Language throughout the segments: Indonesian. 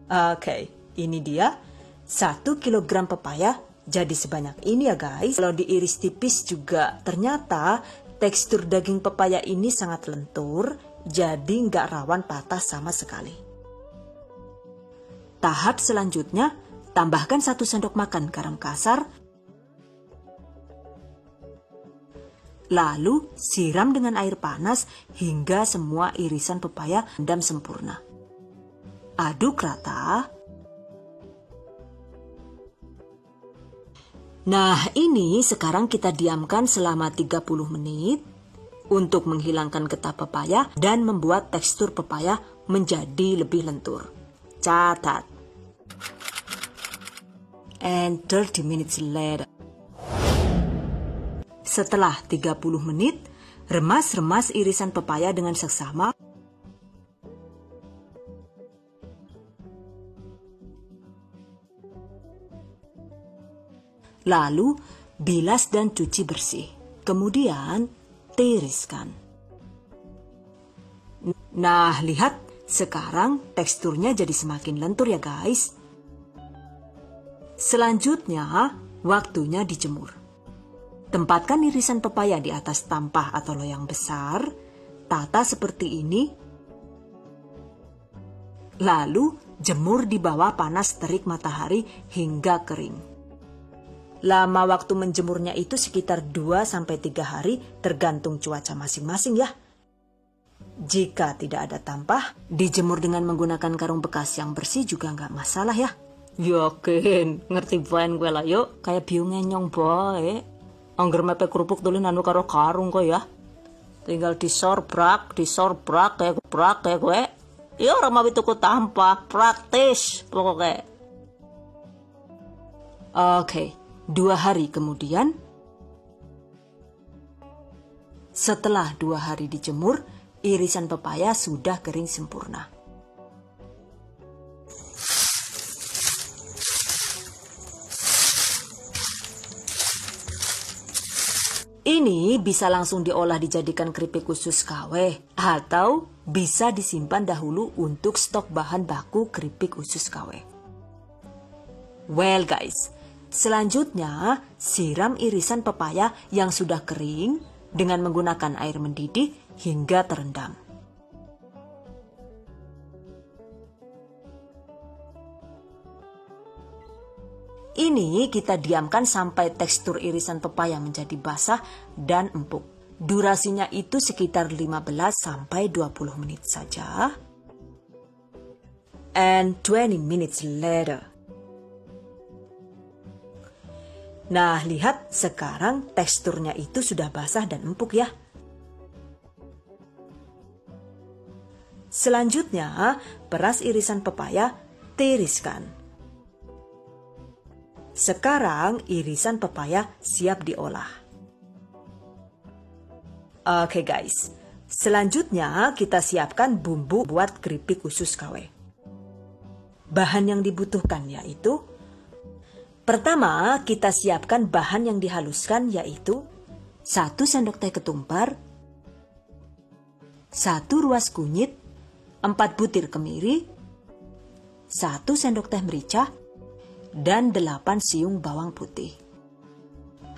Oke, ini dia 1 kilogram pepaya jadi sebanyak ini ya guys. Kalau diiris tipis juga ternyata tekstur daging pepaya ini sangat lentur, jadi nggak rawan patah sama sekali. Tahap selanjutnya, tambahkan 1 sendok makan garam kasar, lalu siram dengan air panas hingga semua irisan pepaya rendam sempurna. Aduk rata. Nah, ini sekarang kita diamkan selama 30 menit untuk menghilangkan getah pepaya dan membuat tekstur pepaya menjadi lebih lentur. Catat. And 30 minutes later. Setelah 30 menit, remas-remas irisan pepaya dengan seksama. Lalu, bilas dan cuci bersih. Kemudian, tiriskan. Nah, lihat, sekarang teksturnya jadi semakin lentur ya guys. Selanjutnya, waktunya dijemur. Tempatkan irisan pepaya di atas tampah atau loyang besar, tata seperti ini. Lalu, jemur di bawah panas terik matahari hingga kering. Lama waktu menjemurnya itu sekitar 2-3 hari tergantung cuaca masing-masing ya. Jika tidak ada tampah, dijemur dengan menggunakan karung bekas yang bersih juga nggak masalah ya. Yakin, ngerti bahan gue lah yuk, kayak biung ngenyong bae. Angger mepe kerupuk tulen anu karo karung kok ya. Tinggal disorbrak kayak gue. Ya orang mau tuku tampah, praktis pokoknya. Oke, 2 hari kemudian, setelah 2 hari dijemur, irisan pepaya sudah kering sempurna. Ini bisa langsung diolah dijadikan keripik khusus KW atau bisa disimpan dahulu untuk stok bahan baku keripik khusus KW. Well guys, selanjutnya siram irisan pepaya yang sudah kering dengan menggunakan air mendidih hingga terendam. Ini kita diamkan sampai tekstur irisan pepaya menjadi basah dan empuk. Durasinya itu sekitar 15-20 menit saja. And 20 minutes later. Nah, lihat sekarang teksturnya itu sudah basah dan empuk ya. Selanjutnya, peras irisan pepaya, tiriskan. Sekarang irisan pepaya siap diolah. Oke guys, selanjutnya kita siapkan bumbu buat keripik khusus KW. Bahan yang dibutuhkan yaitu, pertama kita siapkan bahan yang dihaluskan yaitu 1 sendok teh ketumbar, 1 ruas kunyit, 4 butir kemiri, 1 sendok teh merica, dan 8 siung bawang putih.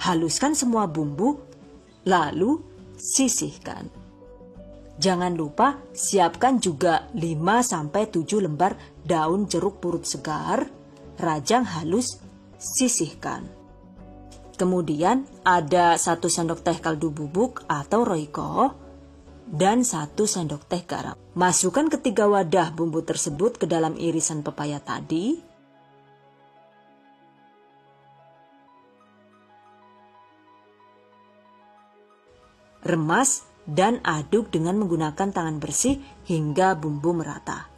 Haluskan semua bumbu, lalu sisihkan. Jangan lupa siapkan juga 5-7 lembar daun jeruk purut segar, rajang halus, sisihkan. Kemudian ada 1 sendok teh kaldu bubuk atau roiko, dan 1 sendok teh garam. Masukkan ketiga wadah bumbu tersebut ke dalam irisan pepaya tadi. Remas dan aduk dengan menggunakan tangan bersih hingga bumbu merata.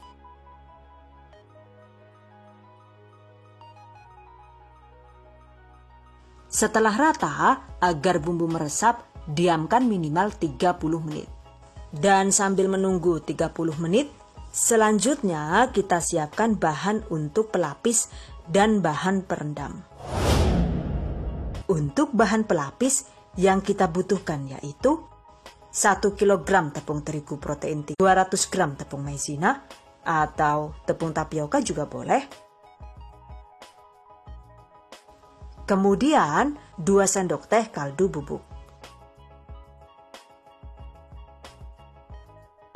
Setelah rata, agar bumbu meresap, diamkan minimal 30 menit. Dan sambil menunggu 30 menit, selanjutnya kita siapkan bahan untuk pelapis dan bahan perendam. Untuk bahan pelapis, yang kita butuhkan yaitu 1 kg tepung terigu protein, 200 gram tepung maizena, atau tepung tapioka juga boleh. Kemudian 2 sendok teh kaldu bubuk.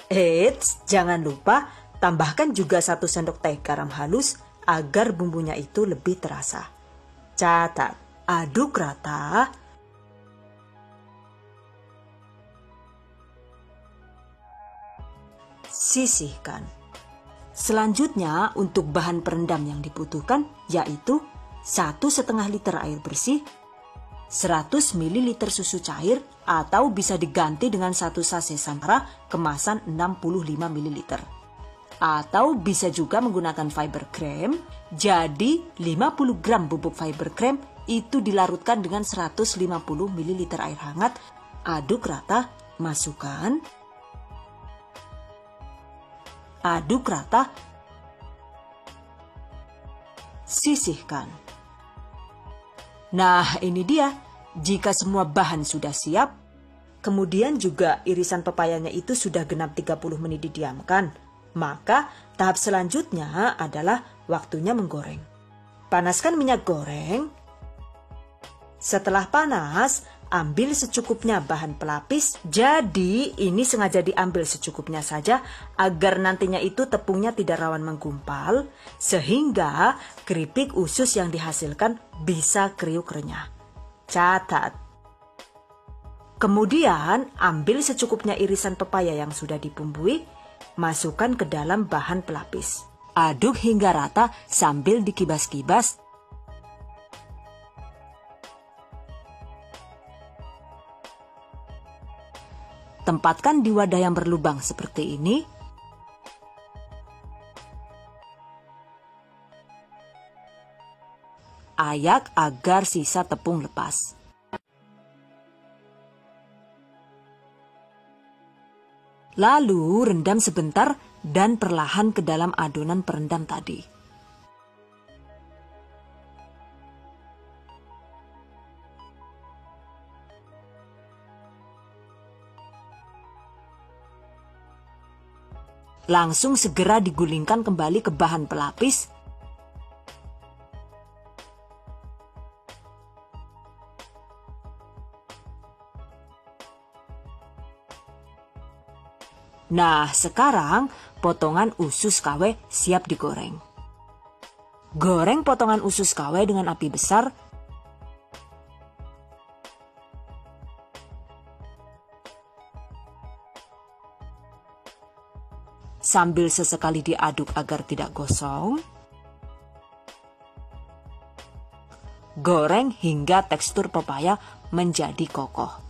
Eits, jangan lupa tambahkan juga 1 sendok teh garam halus agar bumbunya itu lebih terasa. Catat, aduk rata. Sisihkan. Selanjutnya untuk bahan perendam yang dibutuhkan yaitu 1,5 liter air bersih, 100 ml susu cair atau bisa diganti dengan 1 sachet Santara kemasan 65 ml. Atau bisa juga menggunakan fiber cream. Jadi 50 gram bubuk fiber cream itu dilarutkan dengan 150 ml air hangat. Aduk rata, masukkan. Aduk rata, sisihkan. Nah, ini dia. Jika semua bahan sudah siap, kemudian juga irisan pepayanya itu sudah genap 30 menit didiamkan, maka tahap selanjutnya adalah waktunya menggoreng. Panaskan minyak goreng. Setelah panas, ambil secukupnya bahan pelapis. Jadi ini sengaja diambil secukupnya saja agar nantinya itu tepungnya tidak rawan menggumpal, sehingga keripik usus yang dihasilkan bisa kriuk renyah. Catat. Kemudian ambil secukupnya irisan pepaya yang sudah dibumbui, masukkan ke dalam bahan pelapis. Aduk hingga rata sambil dikibas-kibas. Tempatkan di wadah yang berlubang seperti ini. Ayak agar sisa tepung lepas. Lalu rendam sebentar dan perlahan ke dalam adonan perendam tadi. Langsung segera digulingkan kembali ke bahan pelapis. Nah, sekarang potongan usus KW siap digoreng. Goreng potongan usus KW dengan api besar. Sambil sesekali diaduk agar tidak gosong. Goreng hingga tekstur pepaya menjadi kokoh.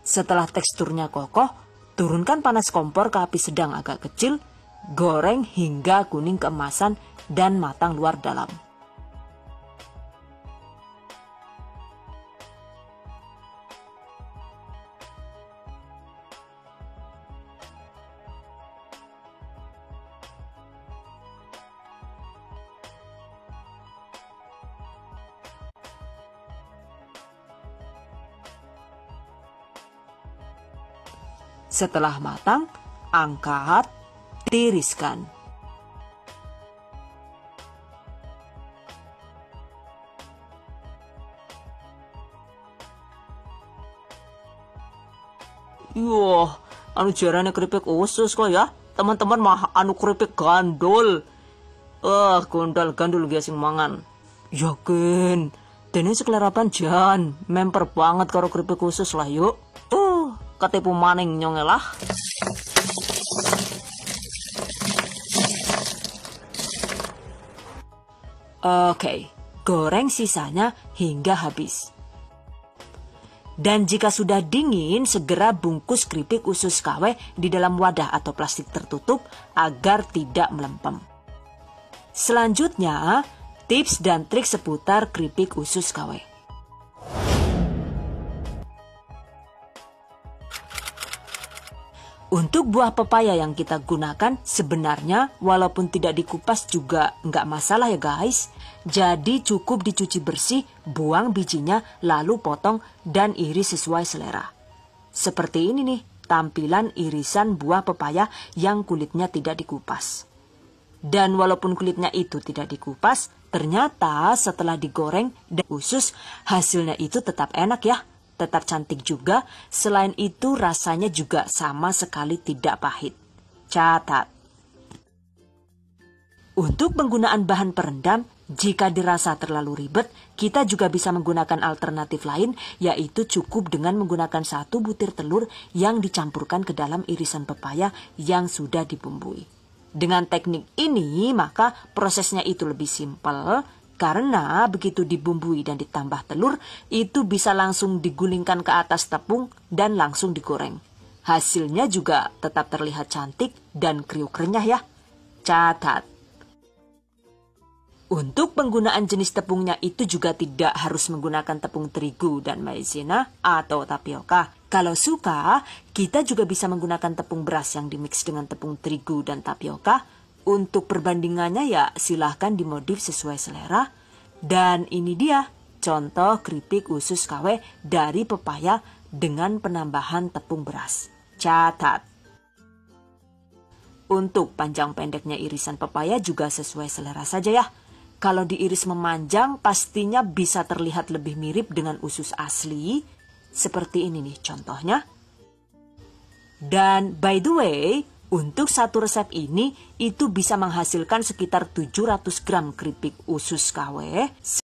Setelah teksturnya kokoh, turunkan panas kompor ke api sedang agak kecil, goreng hingga kuning keemasan dan matang luar dalam. Setelah matang, angkat, tiriskan. Yoh, anu jarane keripik usus kok ya. Teman-teman mah anu keripik gandul. Gondal gandul dia sing mangan. Yakin, dene sekelerapan jan, memper banget karo keripik usus lah yuk. Ketipu maning nyongelah. Oke, goreng sisanya hingga habis. Dan jika sudah dingin, segera bungkus keripik usus KW di dalam wadah atau plastik tertutup agar tidak melempem. Selanjutnya, tips dan trik seputar keripik usus KW. Untuk buah pepaya yang kita gunakan sebenarnya walaupun tidak dikupas juga nggak masalah ya guys. Jadi cukup dicuci bersih, buang bijinya, lalu potong dan iris sesuai selera. Seperti ini nih, tampilan irisan buah pepaya yang kulitnya tidak dikupas. Dan walaupun kulitnya itu tidak dikupas, ternyata setelah digoreng dan usus, hasilnya itu tetap enak ya. Tetap cantik juga, selain itu rasanya juga sama sekali tidak pahit. Catat. Untuk penggunaan bahan perendam, jika dirasa terlalu ribet, kita juga bisa menggunakan alternatif lain, yaitu cukup dengan menggunakan 1 butir telur yang dicampurkan ke dalam irisan pepaya yang sudah dibumbui. Dengan teknik ini, maka prosesnya itu lebih simpel, karena begitu dibumbui dan ditambah telur, itu bisa langsung digulingkan ke atas tepung dan langsung digoreng. Hasilnya juga tetap terlihat cantik dan kriuk renyah ya. Catat. Untuk penggunaan jenis tepungnya itu juga tidak harus menggunakan tepung terigu dan maizena atau tapioka. Kalau suka, kita juga bisa menggunakan tepung beras yang dimix dengan tepung terigu dan tapioka. Untuk perbandingannya ya silahkan dimodif sesuai selera. Dan ini dia contoh keripik usus KW dari pepaya dengan penambahan tepung beras. Catat. Untuk panjang pendeknya irisan pepaya juga sesuai selera saja ya. Kalau diiris memanjang pastinya bisa terlihat lebih mirip dengan usus asli. Seperti ini nih contohnya. Dan by the way, untuk satu resep ini itu bisa menghasilkan sekitar 700 gram keripik usus KW.